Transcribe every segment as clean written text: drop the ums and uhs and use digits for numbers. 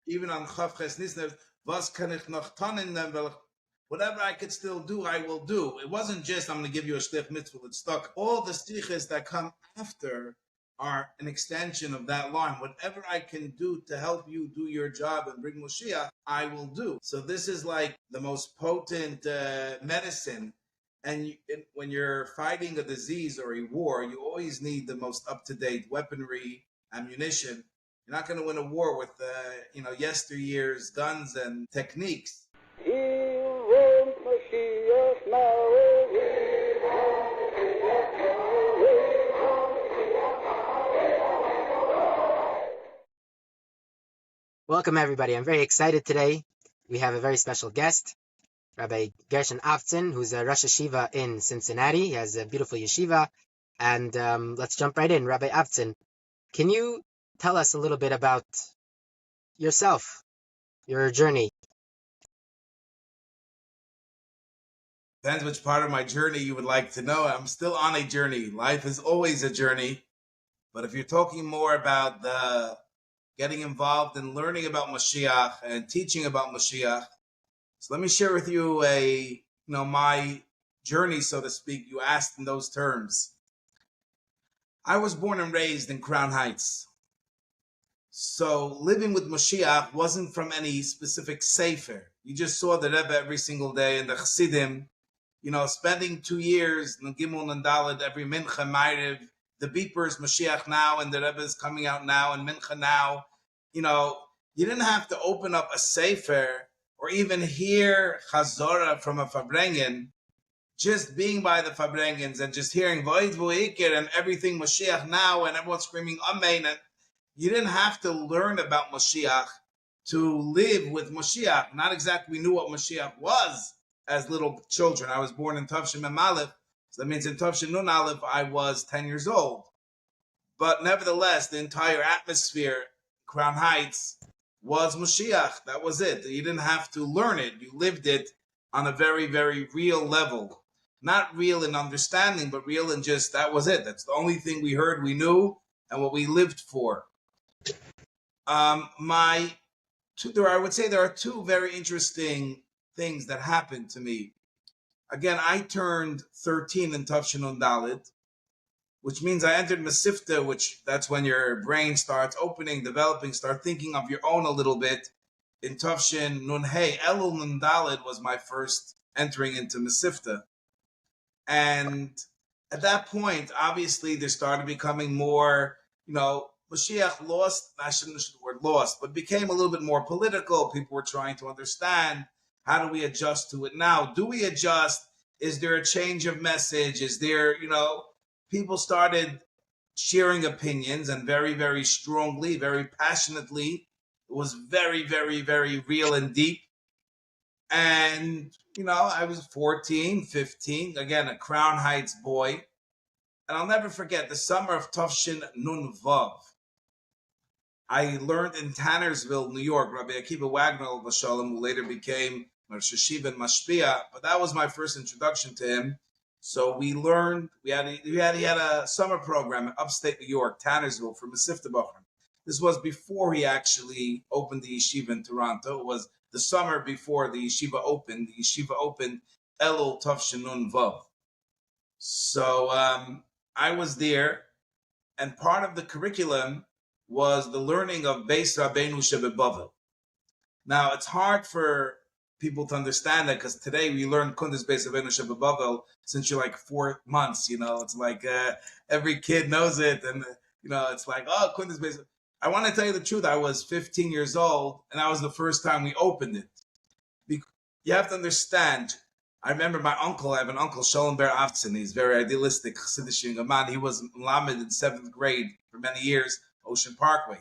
even on Chavches Nisnev, was kann ich noch tun in them, whatever I could still do, I will do. It wasn't just, I'm going to give you a shlich mitzvah, it's stuck. All the stiches that come after are an extension of that line. Whatever I can do to help you do your job and bring Moshiach, I will do. So this is like the most potent medicine. And when you're fighting a disease or a war, you always need the most up-to-date weaponry, ammunition. You're not going to win a war with, yesteryear's guns and techniques. Want Moshiach now. Welcome, everybody. I'm very excited today. We have a very special guest, Rabbi Gershon Avtzon, who's a Rosh Yeshiva in Cincinnati. He has a beautiful yeshiva. And let's jump right in. Rabbi Avtzon, can you tell us a little bit about yourself, your journey? Depends which part of my journey you would like to know. I'm still on a journey. Life is always a journey. But if you're talking more about getting involved in learning about Moshiach and teaching about Moshiach, so let me share with you my journey, so to speak. You asked in those terms. I was born and raised in Crown Heights. So living with Moshiach wasn't from any specific sefer. You just saw the Rebbe every single day and the Chassidim, spending 2 years in Gimel and Dalet every Mincha, Ma'ariv, the beepers, Moshiach Now, and the Rebbe is coming out now, and Mincha Now. You didn't have to open up a sefer or even hear Chazorah from a Fabrengen. Just being by the Fabrengens and just hearing Void Voikir and everything Moshiach Now and everyone screaming Amen. And you didn't have to learn about Moshiach to live with Moshiach. Not exactly we knew what Moshiach was as little children. I was born in Tavshin Mem Aleph, so that means in Tavshin Nun Aleph I was 10 years old. But nevertheless, the entire atmosphere, Crown Heights, was Moshiach. That was it. You didn't have to learn it. You lived it on a very, very real level. Not real in understanding, but real in just, that was it. That's the only thing we heard, we knew, and what we lived for. I would say there are two very interesting things that happened to me. Again, I turned 13 in Tavshin Nun Dalet, which means I entered Mesivtah, which that's when your brain starts opening, developing, start thinking of your own a little bit. In Tavshin Nun Hey, Elul Nun Dalet was my first entering into Mesivtah. And at that point, obviously, there started becoming more, Mashiach lost, I shouldn't use the word lost, but became a little bit more political. People were trying to understand, how do we adjust to it now? Do we adjust? Is there a change of message? Is there, people started sharing opinions, and very, very strongly, very passionately. It was very, very, very real and deep. And, I was 14, 15, again, a Crown Heights boy. And I'll never forget the summer of Tavshin Nun Vav. I learned in Tannersville, New York, Rabbi Akiva Wagner, who later became Rosh Yeshiva and Mashpia, but that was my first introduction to him. So we learned, he had a summer program in upstate New York, Tannersville, for Mesivtah Bachram. This was before he actually opened the yeshiva in Toronto. It was the summer before the yeshiva opened. The yeshiva opened Elul Tavshin Nun Vav. So I was there, and part of the curriculum was the learning of Beis Rabbeinu Shebebavel. Now, it's hard for people to understand that, because today we learn Kundas Beis Rabbeinu Shebebavel since you're like 4 months. It's like every kid knows it, and it's like, oh, Kundas Beis. I want to tell you the truth. I was 15 years old, and that was the first time we opened it. You have to understand. I remember my uncle. I have an uncle, Shalom Ber Avtzon. He's very idealistic, Chassidish young man. He was Lamed in 7th grade for many years, Ocean Parkway.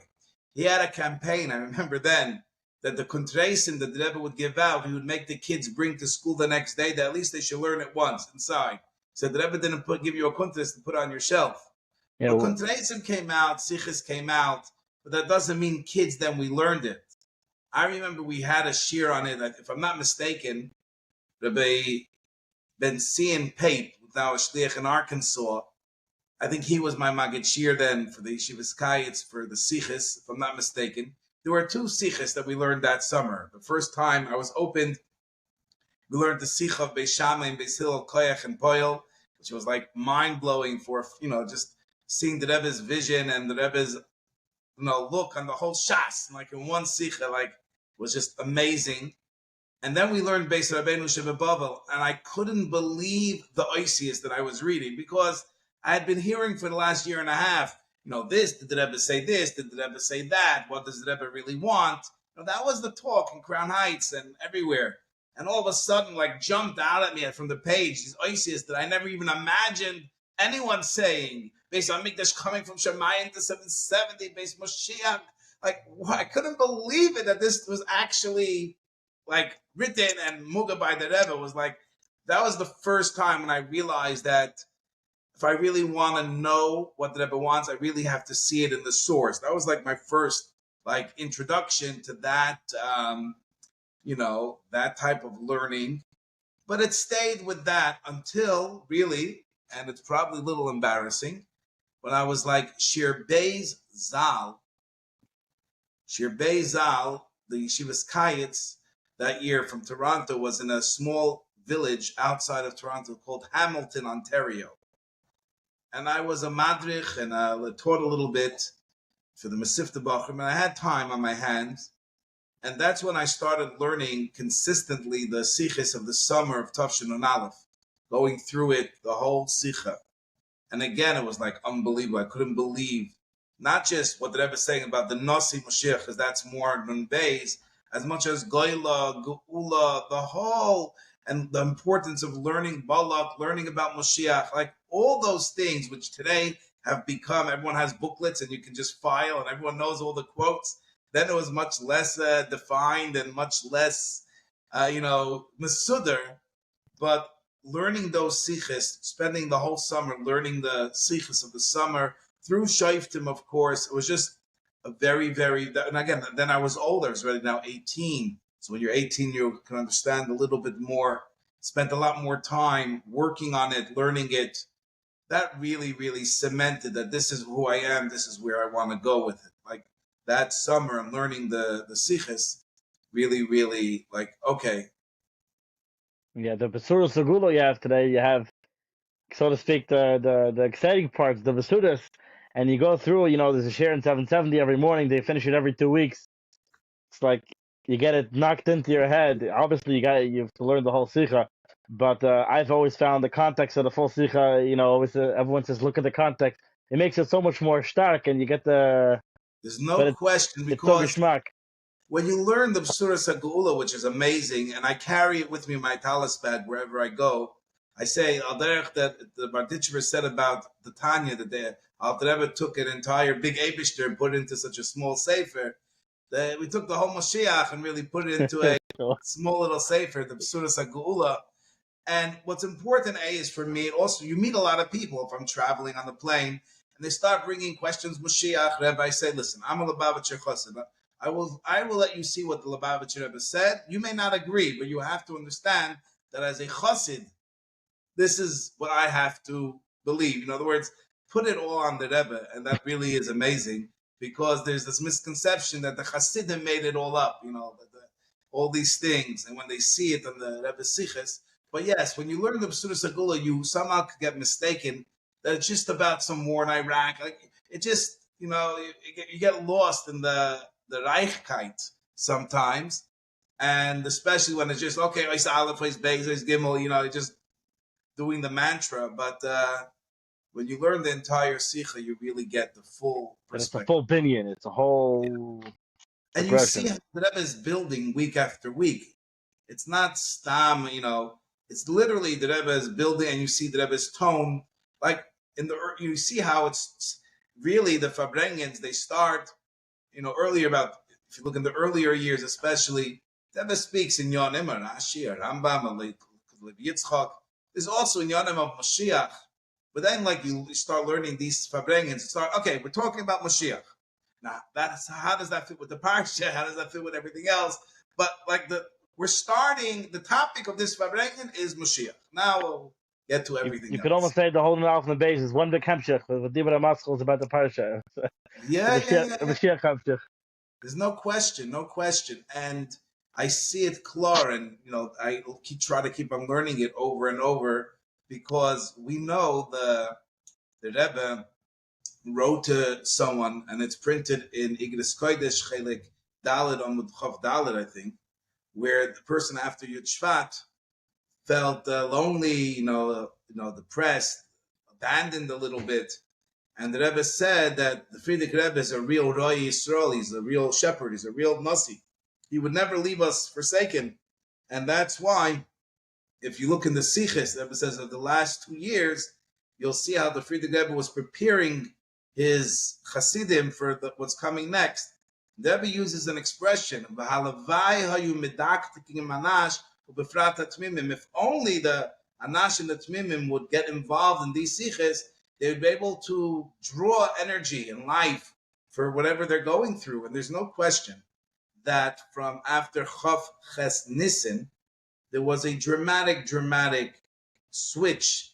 He had a campaign, I remember then, that the Kuntreisen that the Rebbe would give out, he would make the kids bring to school the next day, that at least they should learn it once inside. So the Rebbe didn't give you a Kuntreis to put on your shelf. Yeah, but Kuntreisen came out, Sichis came out, but that doesn't mean kids, then we learned it. I remember we had a shir on it, if I'm not mistaken, Rabbi Ben Sion Pape, now a shliach in Arkansas, I think he was my Magid Shir then for the Yeshivas Kayitz, for the Sichis, if I'm not mistaken. there were two sichas that we learned that summer. The first time I was opened, we learned the sikh of Beis Shammai and Beis Hillel, Koyach and Poel, which was like mind-blowing for, just seeing the Rebbe's vision and the Rebbe's, look on the whole Shas, like in one sikha, like, was just amazing. And then we learned Beis Rabbeinu Shebebavel, and I couldn't believe the oisius that I was reading, because I had been hearing for the last year and a half, this, did the Rebbe say this, did the Rebbe say that, what does the Rebbe really want? That was the talk in Crown Heights and everywhere. And all of a sudden, like, jumped out at me from the page, these oisius that I never even imagined anyone saying, based on Mikdash coming from Shemayim to 770, based Moshiach. Like, I couldn't believe it that this was actually, like, written and muga by the Rebbe. Was like, that was the first time when I realized that if I really want to know what the Rebbe wants, I really have to see it in the source. That was like my first, like, introduction to that, that type of learning. But it stayed with that until, really, and it's probably a little embarrassing, when I was like Shir Beis Zal, the Yeshivas Kayetz that year from Toronto was in a small village outside of Toronto called Hamilton, Ontario. And I was a madrich and I taught a little bit for the Mesivtah Bachrim, and I had time on my hands. And that's when I started learning consistently the sichos of the summer of Tavshin and Aleph, going through it, the whole sicha. And again, it was like unbelievable. I couldn't believe not just what the Rebbe is saying about the Nasi Moshiach, because that's more Nun Beis, as much as Goyla, Geula, the whole, and the importance of learning Balak, learning about Moshiach, like all those things which today have become, everyone has booklets and you can just file and everyone knows all the quotes. Then it was much less defined and much less, Mesudar. But learning those sichos, spending the whole summer learning the sichos of the summer through Shaiftim, of course, it was just a very, very, and again, then I was older, I was already now 18. So when you're 18, you can understand a little bit more, spent a lot more time working on it, learning it. That really, really cemented that this is who I am, this is where I want to go with it. Like that summer and learning the sichos really, really like, okay. Yeah, the Basura Segulo you have today, you have, so to speak, the exciting parts, the Basuras, and you go through, there's a share in 770 every morning, they finish it every 2 weeks. It's like you get it knocked into your head. Obviously, you have to learn the whole Sikha, but I've always found the context of the full Sikha, always everyone says, look at the context. It makes it so much more stark, and you get the... There's no question, because it's when you learn the B'sura Geula, which is amazing, and I carry it with me in my talis bag wherever I go, I say, Al Derech, that the Barditchever said about the Tanya, that the Alter Rebbe took an entire big Eibishter and put it into such a small sefer. We took the whole Moshiach and really put it into a small little sefer, the B'sura Geula. And what's important, is for me, also, you meet a lot of people if I'm traveling on the plane, and they start bringing questions, Moshiach, Rebbe. I say, listen, I'm a Lubavitcher Chassid. I will let you see what the Lubavitcher Rebbe said. You may not agree, but you have to understand that as a Chassid, this is what I have to believe. In other words, put it all on the Rebbe, and that really is amazing, because there's this misconception that the Chassidim made it all up, all these things, and when they see it on the Rebbe Siches. But yes, when you learn the B'sura Geula, you somehow could get mistaken that it's just about some war in Iraq. Like it just, you get lost in the Reichkeit sometimes, and especially when it's just okay, Ois Aleph, Ois Beis, Ois Gimel, just doing the mantra. But when you learn the entire Sikha, you really get the full perspective. It's a full binyan. It's a whole. Yeah. And you see how the Rebbe is building week after week. It's not stam, It's literally the Rebbe is building, and you see the Rebbe's tone. Like you see how it's really the Fabrengens, they start, earlier about, if you look in the earlier years, especially, the Rebbe speaks in Yonim, Rashi, Rambam, Yitzchak. There's also in Yonim of Moshiach. But then, like, you start learning these Fabrengens, okay, we're talking about Moshiach. Now, how does that fit with the Parsha? How does that fit with everything else? But, like, we're starting, the topic of this Fabrengen is Moshiach. Now we'll get to everything else. You could almost say the whole Alf on the base is one big Kamshech, with Dibra Maskal is about the Parsha. Yeah. Mashiach Kamshech. There's no question, no question. And I see it clear, and I try to keep on learning it over and over, because we know the Rebbe wrote to someone, and it's printed in Igris Kodesh Chelik Dalet on Chav Dalet, I think, where the person after Yud Shvat felt lonely, depressed, abandoned a little bit. And the Rebbe said that the Frierdiker Rebbe is a real Roy Yisrael. He's a real shepherd. He's a real Nasi. He would never leave us forsaken. And that's why, if you look in the Sichos, the Rebbe says of the last 2 years, you'll see how the Frierdiker Rebbe was preparing his Hasidim for what's coming next. The Rebbe uses an expression, if only the Anash and the Tmimim would get involved in these Sichos, they would be able to draw energy and life for whatever they're going through. And there's no question that from after Chav Ches Nissen, there was a dramatic switch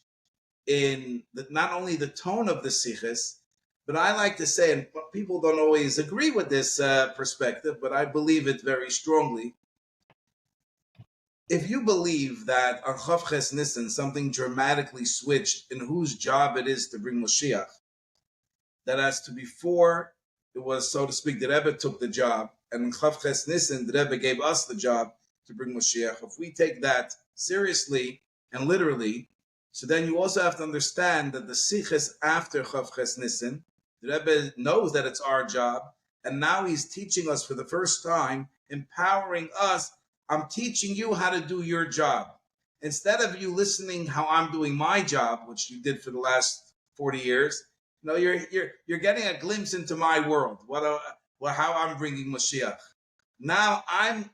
in not only the tone of the Sichos, but I like to say, and people don't always agree with this perspective, but I believe it very strongly. If you believe that on Chav Ches Nissen something dramatically switched in whose job it is to bring Moshiach, that as to before it was, so to speak, the Rebbe took the job, and in Chav Ches Nissen the Rebbe gave us the job to bring Moshiach. If we take that seriously and literally, so then you also have to understand that the Sichos after Chav Ches Nissen, the Rebbe knows that it's our job, and now he's teaching us for the first time, empowering us. I'm teaching you how to do your job. Instead of you listening how I'm doing my job, which you did for the last 40 years, you're getting a glimpse into my world, how I'm bringing Mashiach. Now I'm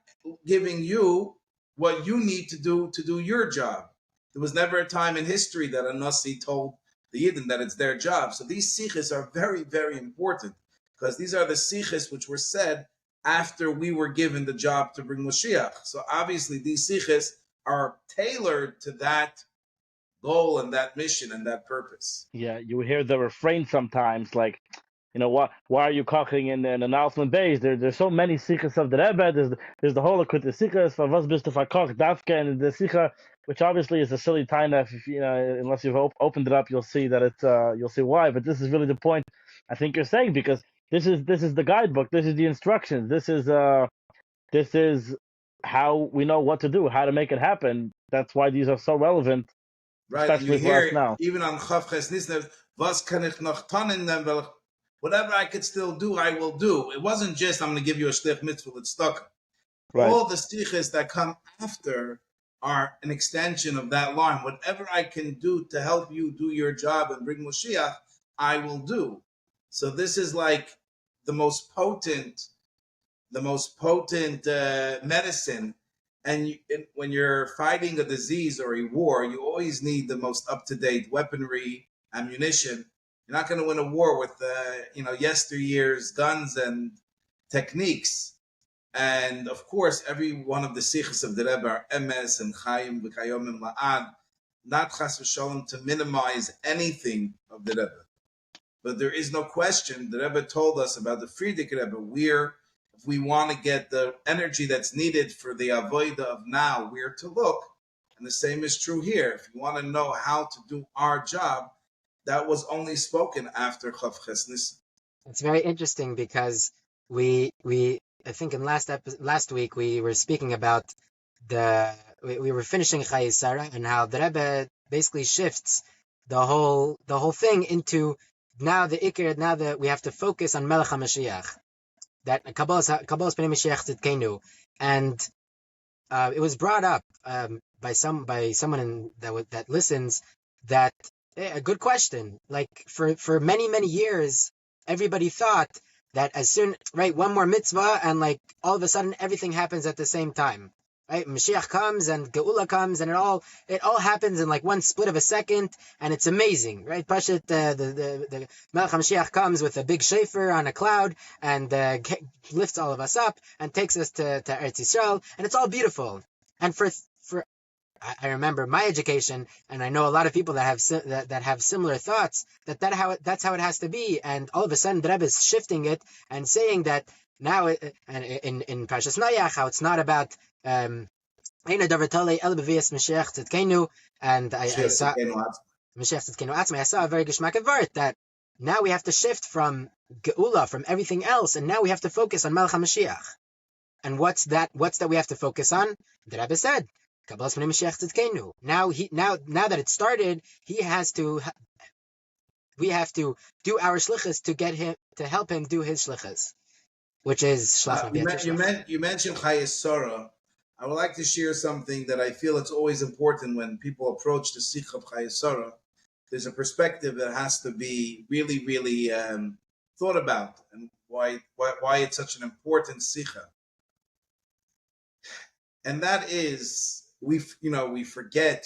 giving you what you need to do your job. There was never a time in history that a Nasi told the Yidden that it's their job. So these Sichos are very, very important, because these are the Sichos which were said after we were given the job to bring Moshiach. So obviously these Sichos are tailored to that goal and that mission and that purpose. Yeah, you hear the refrain sometimes, like, why are you cooking in an announcement base? There's so many Sichos of the Rebbe. There's the whole Akut Sichos for was bist du verkocht Dafke, and the Sicha, which obviously is a silly time that if unless you've opened it up, you'll see that you'll see why. But this is really the point I think you're saying, because this is the guidebook. This is the instructions. This is how we know what to do, how to make it happen. That's why these are so relevant, right? Especially for us now. Even on Chav Ches Nissen, was kann ich noch tun, whatever I could still do, I will do. It wasn't just I'm going to give you a shlich mitzvah, it's stuck. Right. All the stichas that come after are an extension of that line. Whatever I can do to help you do your job and bring Moshiach, I will do. So this is like the most potent medicine. And when you're fighting a disease or a war, you always need the most up-to-date weaponry, ammunition. You're not going to win a war with yesteryear's guns and techniques. And of course, every one of the sichos of the Rebbe are emes and chayim v'kayomim la'ad, not chas v'sholem to minimize anything of the Rebbe. But there is no question, the Rebbe told us about the Frierdiker Rebbe, if we want to get the energy that's needed for the avodah of now, where to look. And the same is true here. If you want to know how to do our job, that was only spoken after Chav Ches Nissen. It's very interesting, because we I think in last week we were speaking about we were finishing Chayei Sarah, and how the Rebbe basically shifts the whole thing into now the Iker, now that we have to focus on Melech HaMashiach, that Kabbalas Pnei Mashiach Tzidkenu, and it was brought up by someone that listens, that a good question. Like for many years, everybody thought that as soon, right, one more mitzvah, and like all of a sudden everything happens at the same time, right? Mashiach comes and Geula comes, and it all happens in like one split of a second, and it's amazing, right? Pashat, the Melech HaMashiach comes with a big shofar on a cloud and lifts all of us up and takes us to Eretz Yisrael, and it's all beautiful. And for I remember my education, and I know a lot of people that have similar thoughts, that's how it has to be. And all of a sudden, the Rebbe is shifting it and saying that Now, and in Parshas Noach, how it's not about and I saw I saw a very geschmack word that now we have to shift from Geula, from everything else, and now we have to focus on Melech HaMashiach. And what's that we have to focus on? The Rebbe said, Kabbalas Pnei Mashiach Tzidkenu. Now that it started, we have to do our shlichus to help him do his shlichus, which is shlach. You mentioned Chayes Sarah. I would like to share something that I feel it's always important when people approach the Sikh of Chayes Sarah. There's a perspective that has to be really, really thought about, and why it's such an important Sikha. And that is, we forget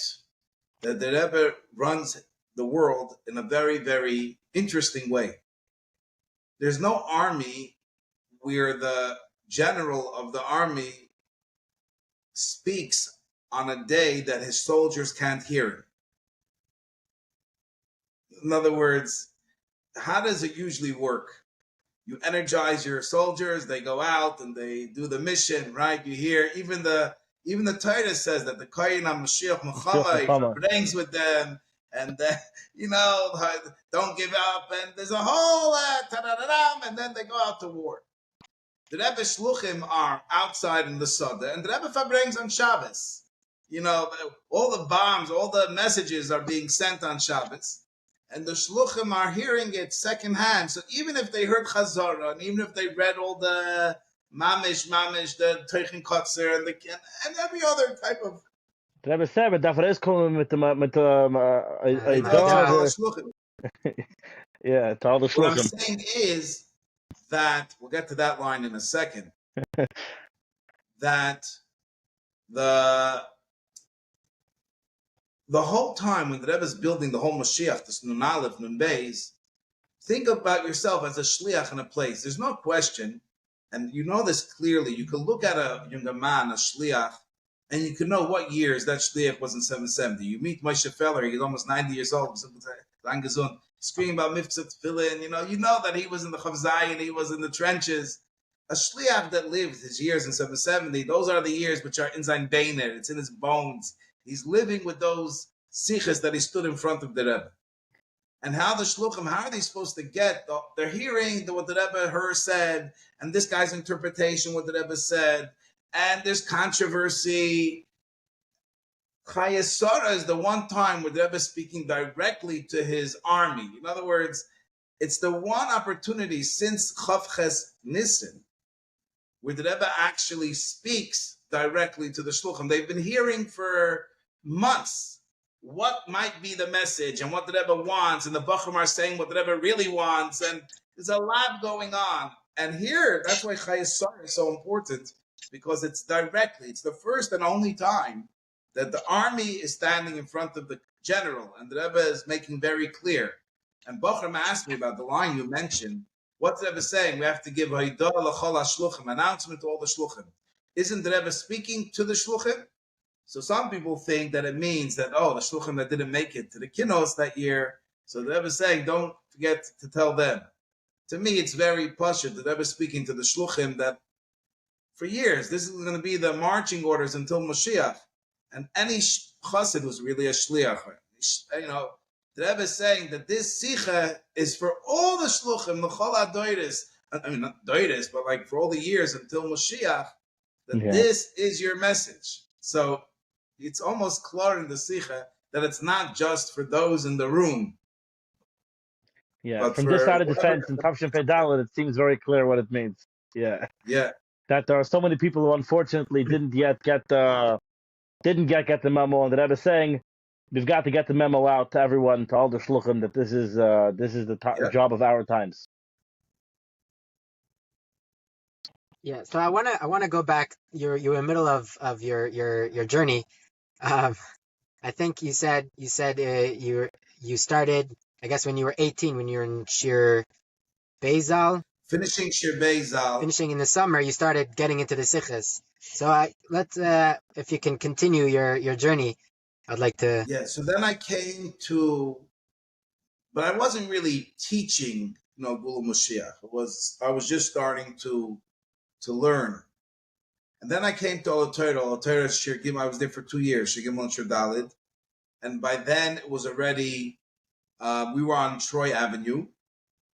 that the Rebbe runs the world in a very, very interesting way. There's no army where the general of the army speaks on a day that his soldiers can't hear him. In other words, how does it usually work? You energize your soldiers, they go out and they do the mission, right? You hear even the Torah says that the Kohen Moshiach Muhammad brings with them, and don't give up, and there's a whole and then they go out to war. The Rebbe Shluchim are outside in the Sada, and the Rebbe brings on Shabbos. All the bombs, all the messages are being sent on Shabbos, and the Shluchim are hearing it secondhand. So even if they heard Chazara, and even if they read all the Mamish, the Teichin Kotzer, and every other type of... The Rebbe said, but dafür ist kommen mit yeah, to all the Shluchim. What I'm saying is that, we'll get to that line in a second, that the whole time when the Rebbe is building the whole Moshiach, this Nun Aleph, Nun Beis, think about yourself as a shliach in a place. There's no question, and you know this clearly. You can look at a younger man, a shliach, and you can know what years that shliach was in 770. You meet Moshe Feller, he's almost 90 years old, screaming about Mesivtah Tefillin. You know that he was in the Chavzayin, he was in the trenches. A shliach that lived his years in 770, those are the years which are in sein Beiner, it's in his bones. He's living with those sichas that he stood in front of the Rebbe. And how the shluchim, how are they supposed to get? They're hearing what the Rebbe said, and this guy's interpretation, what the Rebbe said, and there's controversy. Chayes Sarah is the one time where the Rebbe is speaking directly to his army. In other words, it's the one opportunity since Chavches Nissen where the Rebbe actually speaks directly to the shluchim. They've been hearing for months what might be the message and what the Rebbe wants, and the Bachrim are saying what the Rebbe really wants, and there's a lot going on. And here, that's why Chayes Sarah is so important, because it's directly, it's the first and only time that the army is standing in front of the general, and the Rebbe is making very clear. And Bachrim asked me about the line you mentioned. What's the Rebbe saying? We have to give Haidah l'chol hashluchim, announcement to all the shluchim. Isn't the Rebbe speaking to the shluchim? So some people think that it means that, the shluchim that didn't make it to the kinos that year, so the Rebbe is saying, don't forget to tell them. To me, it's very pashut. The Rebbe is speaking to the shluchim that for years, this is going to be the marching orders until Moshiach. And any chassid was really a shliach. The Rebbe is saying that this sicha is for all the shluchim, the chol ha-doiris. I mean, not doiris, but like for all the years until Moshiach, that this is your message. So it's almost clear in the sicha that it's not just for those in the room. Yeah, from this side of the fence in Tavshin Pedal, it seems very clear what it means. Yeah. That there are so many people who unfortunately didn't yet get the memo, and the Rebbe is saying we've got to get the memo out to everyone, to all the shluchim, that this is the job of our times. Yeah, so I wanna go back. You're in the middle of your journey. I think you said you started, I guess, when you were 18, when you were in Shir Beizal. Finishing Shir Beizal. Finishing in the summer, you started getting into the sichas. So let's if you can continue your journey, I'd like to. Yeah. So then I came to, but I wasn't really teaching, Gula Moshiach. I was just starting to to learn. And then I came to Olatorah Shir Gimel. I was there for 2 years, Shir Gimel and Shir Dalid. And by then it was already, we were on Troy Avenue.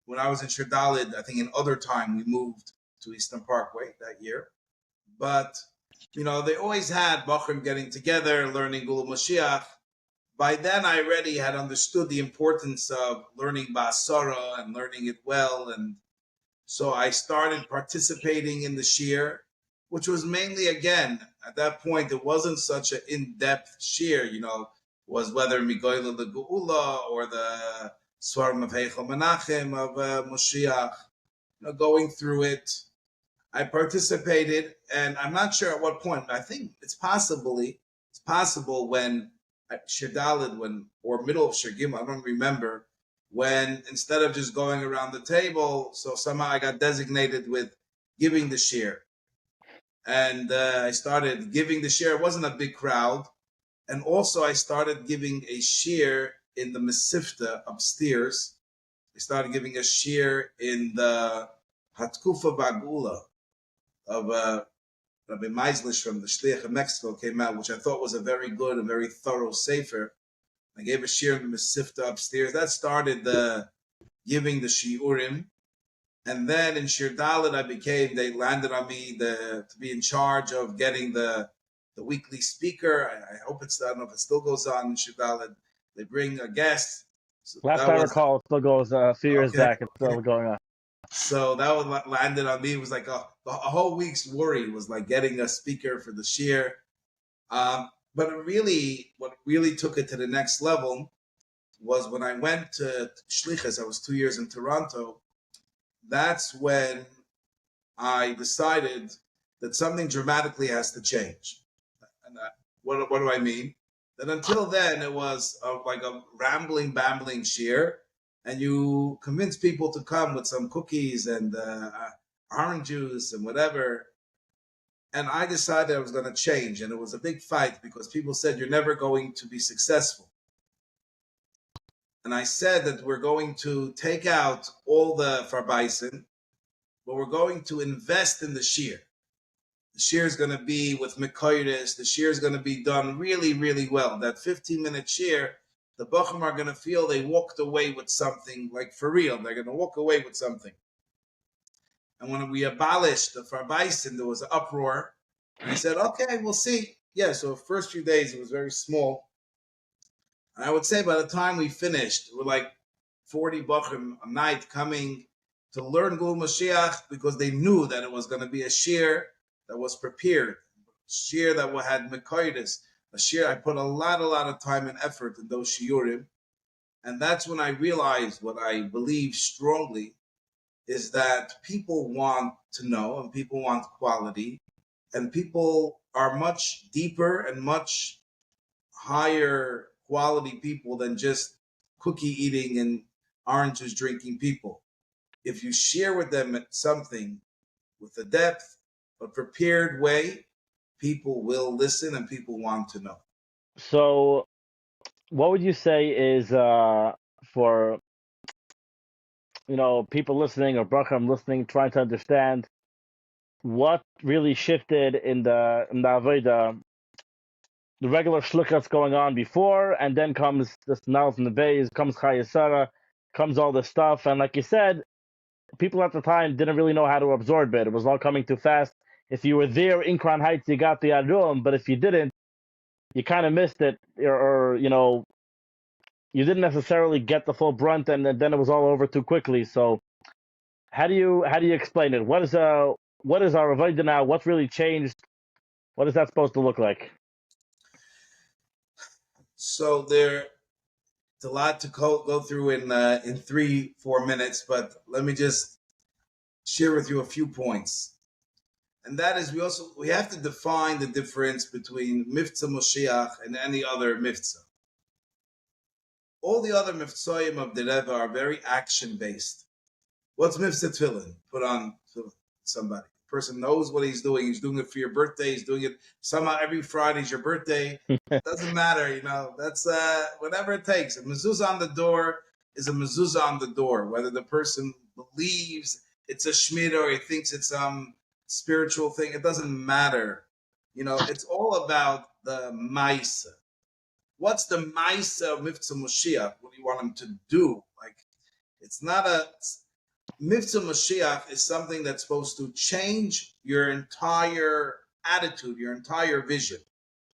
When I was in Shir Dalid, I think in other time we moved to Eastern Parkway that year. But, they always had Bachrim getting together, learning Gula Moshiach. By then I already had understood the importance of learning Ba'asara and learning it well. And so I started participating in the Shir, which was mainly, again, at that point, it wasn't such an in-depth Shir, was whether Migoyla the Geula or the Svarim of Heichel Menachem of Moshiach, going through it. I participated, and I'm not sure at what point, but I think it's possible when Shir Dalid, or middle of Shir Gimel, I don't remember, when instead of just going around the table, so somehow I got designated with giving the shir. And I started giving the shir. It wasn't a big crowd. And also I started giving a shir in the Mesivtah upstairs. I started giving a shir in the Hatkufa Bagula of Rabbi Meislish from the Shliach of Mexico came out, which I thought was a very good and very thorough sefer. I gave a shir in the Mesivtah upstairs. That started the giving the shiurim. And then in Shir Dalid, they landed on me to be in charge of getting the weekly speaker. I hope I don't know if it still goes on in Shir Dalid. They bring a guest. So Last I recall, it still goes a few years back. It's still going on. So that was landed on me. It was like a whole week's worry was like getting a speaker for the shir. But what really took it to the next level was when I went to Shlichus. I was 2 years in Toronto. That's when I decided that something dramatically has to change. And what do I mean? That until then, it was like a rambling, babbling shir, and you convince people to come with some cookies and orange juice and whatever. And I decided I was going to change, and it was a big fight because people said, you're never going to be successful. And I said that we're going to take out all the farbaisen, but we're going to invest in the shir. The shir is going to be with mekoyres. The shir is going to be done really, really well. That 15-minute shir, the bachim are going to feel they walked away with something, like for real. They're going to walk away with something. And when we abolished the farbaisen, there was an uproar. And I said, okay, we'll see. Yeah, so the first few days, it was very small. And I would say by the time we finished, we were like 40 bachim a night coming to learn Gul Mashiach because they knew that it was going to be a shir that was prepared, shir that had mekoides, a shir I put a lot of time and effort in those shiurim. And that's when I realized what I believe strongly is that people want to know and people want quality, and people are much deeper and much higher quality people than just cookie eating and orange juice drinking people. If you share with them something with a depth, a prepared way, people will listen and people want to know. So what would you say is for people listening or Bracham listening, trying to understand what really shifted in the Avodah, the regular shluch that's going on before, and then comes the Nals and the Bays, comes Chayesara, comes all this stuff, and like you said, people at the time didn't really know how to absorb it. It was all coming too fast. If you were there in Crown Heights, you got the Adum, but if you didn't, you kind of missed it, or you didn't necessarily get the full brunt, and then it was all over too quickly. So how do you explain it? What is our Avodah now? What's really changed? What is that supposed to look like? So there's a lot to go through in 3-4 minutes, but let me just share with you a few points. And that is we have to define the difference between Mivtza Moshiach and any other Mivtza. All the other Mivtzoyim of the Rebbe are very action-based. What's Mivtza Tefillin? Put on to somebody. The person knows what he's doing. He's doing it for your birthday. He's doing it somehow every Friday is your birthday. Doesn't matter, That's whatever it takes. A mezuzah on the door is a mezuzah on the door. Whether the person believes it's a shmita or he thinks it's spiritual thing. It doesn't matter. It's all about the Maisa. What's the Maisa of Mesivtah Moshiach? What do you want him to do? It's not Mesivtah Moshiach is something that's supposed to change your entire attitude, your entire vision,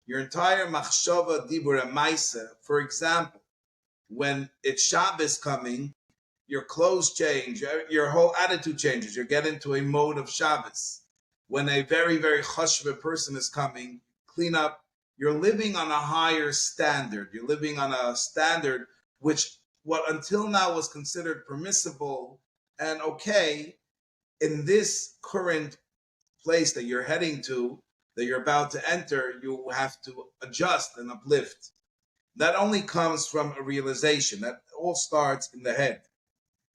your entire machshava, dibur, and maisa. For example, when it's Shabbos coming, your clothes change, your whole attitude changes. You get into a mode of Shabbos. When a very, very chashva person is coming, clean up. You're living on a higher standard. You're living on a standard which what until now was considered permissible and okay in this current place that you're heading to, that you're about to enter, you have to adjust and uplift. That only comes from a realization. That all starts in the head.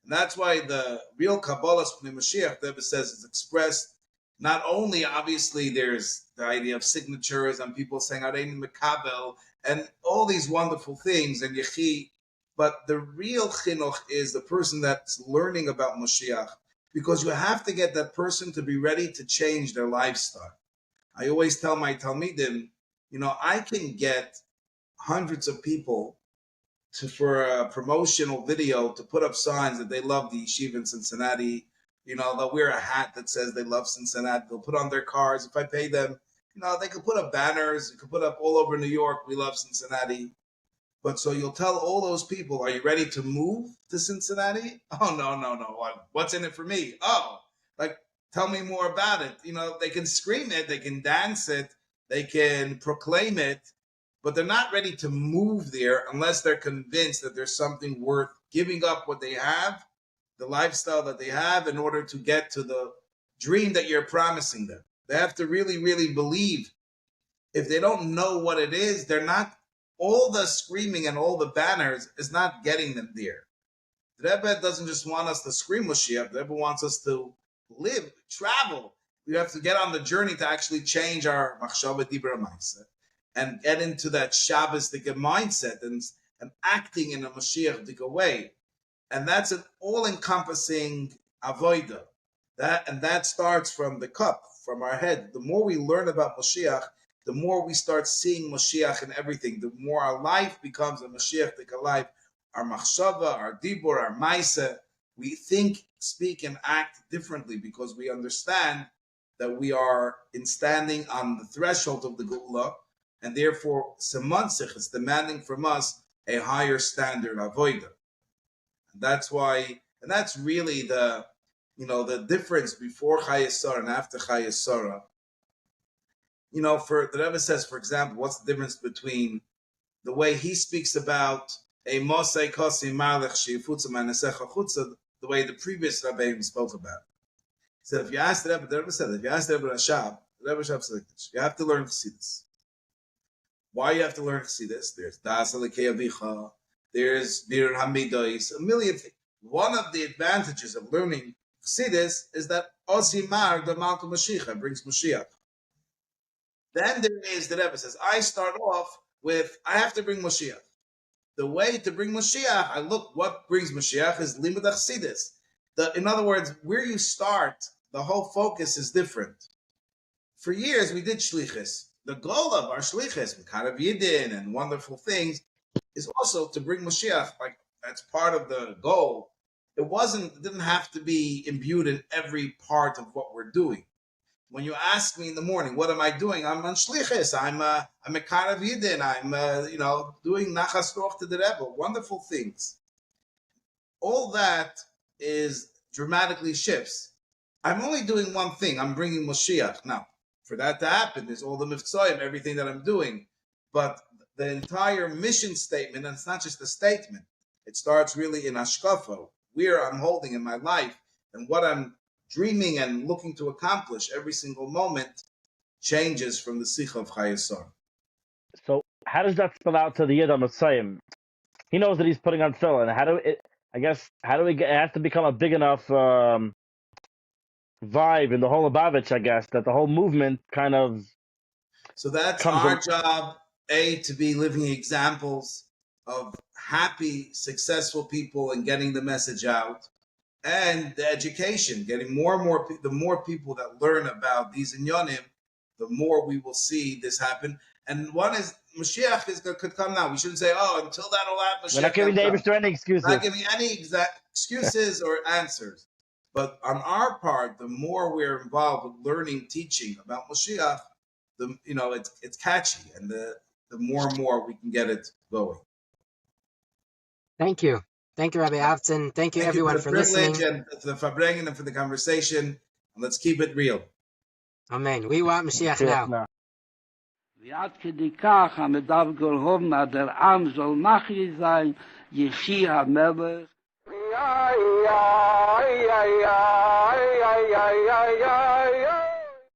And that's why the real Kabbalah Pnei Mashiach, the Rebbe says, is expressed not only, obviously, there's the idea of signatures and people saying Arein Mekabel and all these wonderful things and Yechi, but the real chinuch is the person that's learning about Moshiach, because you have to get that person to be ready to change their lifestyle. I always tell my Talmidim, I can get hundreds of people for a promotional video to put up signs that they love the yeshiva in Cincinnati. They'll wear a hat that says they love Cincinnati. They'll put on their cars. If I pay them, they could put up banners. You could put up all over New York, we love Cincinnati. But so you'll tell all those people, are you ready to move to Cincinnati? Oh, no. What's in it for me? Oh, tell me more about it. They can scream it. They can dance it. They can proclaim it. But they're not ready to move there unless they're convinced that there's something worth giving up what they have, the lifestyle that they have, in order to get to the dream that you're promising them. They have to really, really believe. If they don't know what it is, they're not, all the screaming and all the banners is not getting them there. The Rebbe doesn't just want us to scream Moshiach. The Rebbe wants us to live, travel. We have to get on the journey to actually change our machshava, dibur, mindset and get into that Shabbos-dik mindset and acting in a Mashiach-dik way. And that's an all-encompassing avodah. That starts from the cup, from our head. The more we learn about Mashiach, the more we start seeing Mashiach in everything. The more our life becomes a Mashiach-dik life. Our machshava, our dibur, our maisa, we think, speak, and act differently because we understand that we are standing on the threshold of the Geula, and therefore, Semanzich is demanding from us a higher standard avodah. And that's why, and that's really the difference before Chayei Sarah and after Chayei Sarah. For the Rebbe says, for example, what's the difference between the way he speaks about a Mosei Kosi Malech Shifutza Manesecha Chutza, the way the previous Rebbeim spoke about. He said, if you ask the Rebbe said, if you ask the Rebbe Rashab, the Rebbe Rashab said this, you have to learn Chassidus. Why you have to learn Chassidus? There's Das Alekei Avicha, there's Bir Hamidois, a million things. One of the advantages of learning Chassidus is that Ozimar the Malka Mashiach brings Mashiach. Then there is the Rebbe says, I start off with, I have to bring Mashiach. The way to bring Mashiach, I look, what brings Mashiach is Limud Chassidus. In other words, where you start, the whole focus is different. For years, we did Shlichus. The goal of our Shlichus, Mekarav Yidin and wonderful things, is also to bring Mashiach. That's part of the goal. It didn't have to be imbued in every part of what we're doing. When you ask me in the morning, what am I doing? I'm on Shlichus. I'm a Mekarav Yidin. I'm doing Nachas Ruach to the Rebbe. Wonderful things. All that is dramatically shifts. I'm only doing one thing. I'm bringing Moshiach. Now, for that to happen, there's all the Mivtzoyim, everything that I'm doing. But the entire mission statement, and it's not just a statement, it starts really in Hashkafa, where I'm holding in my life, and what I'm dreaming and looking to accomplish every single moment changes from the Sikha of Chayei Sarah. So how does that spill out to the Yid HaMatzayim? He knows that he's putting on tefillin. It has to become a big enough vibe in the whole Lubavitch, I guess, that the whole movement kind of. So that's our job, to be living examples of happy, successful people and getting the message out. and the education, getting more and more. The more people that learn about these inyanim, the more we will see this happen. And one is Moshiach could come now. We shouldn't say, "Oh, until that'll happen." We're not giving the Eibushter any excuses. We're not giving any exact excuses or answers. But on our part, the more we're involved with learning, teaching about Moshiach, it's catchy, and the more and more we can get it going. Thank you, Rabbi Avtzon. Thank you, everyone, for listening. And for bringing and for the conversation. And let's keep it real. Amen. We want Moshiach now. ועד כדי כך המדב גולהום עד העם זול מחי זין ישי המלך.